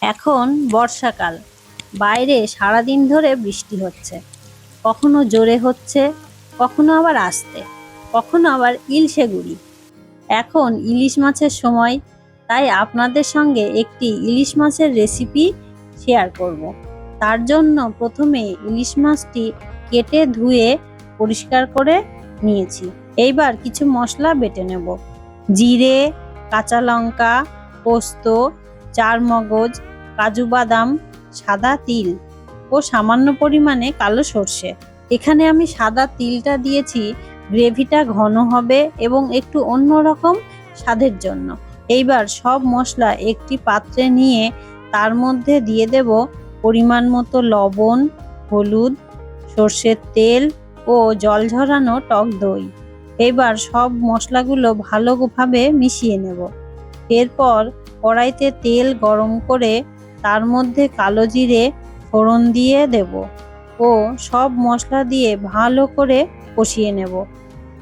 এখন বর্ষাকাল, বাইরে সারাদিন ধরে বৃষ্টি হচ্ছে। কখনো জোরে হচ্ছে, কখনো আবার আস্তে, কখনো আবার ইলশে গুঁড়ি। এখন ইলিশ মাছের সময়, তাই আপনাদের সঙ্গে একটি ইলিশ মাছের রেসিপি শেয়ার করব। তার জন্য প্রথমে ইলিশ মাছটি কেটে ধুয়ে পরিষ্কার করে নিয়েছি। এইবার কিছু মশলা বেটে নেব। জিরে, কাঁচা লঙ্কা, পোস্ত, চারমগজ, কাজু বাদাম, সাদা তিল ও সামান্য পরিমাণে কালো সর্ষে। এখানে আমি সাদা তিলটা দিয়েছি গ্রেভিটা ঘন হবে এবং একটু অন্যরকম স্বাদের জন্য। এইবার সব মশলা একটি পাত্রে নিয়ে তার মধ্যে দিয়ে দেব পরিমাণ মতো লবণ, হলুদ, সর্ষের তেল ও জল ঝরানো টক দই। এবার সব মশলাগুলো ভালোভাবে মিশিয়ে নেব। এরপর কড়াইতে তেল গরম করে তার মধ্যে কালো জিরে ফোড়ন দিয়ে দেব ও সব মশলা দিয়ে ভালো করে কষিয়ে নেব।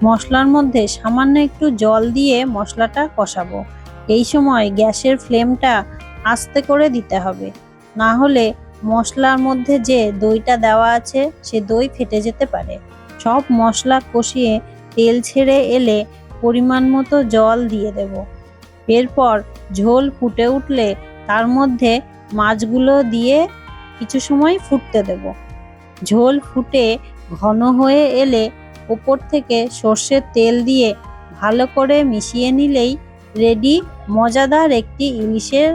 মশলার মধ্যে সামান্য একটু জল দিয়ে মশলাটা কষাবো। এই সময় গ্যাসের ফ্লেমটা আস্তে করে দিতে হবে, না হলে মশলার মধ্যে যে দইটা দেওয়া আছে সে দই ফেটে যেতে পারে। সব মশলা কষিয়ে তেল ছেড়ে এলে পরিমাণ মতো জল দিয়ে দেব। এরপর ঝোল ফুটে উঠলে তার মধ্যে মাছগুলো দিয়ে কিছু সময় ফুটতে দেব। ঝোল ফুটে ঘন হয়ে এলে উপর থেকে সর্ষের তেল দিয়ে ভালো করে মিশিয়ে নিলেই রেডি মজাদার একটি ইলিশের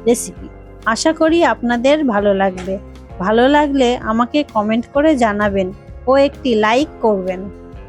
রেসিপি। আশা করি আপনাদের ভালো লাগবে। ভালো লাগলে আমাকে কমেন্ট করে জানাবেন ও একটি লাইক করবেন।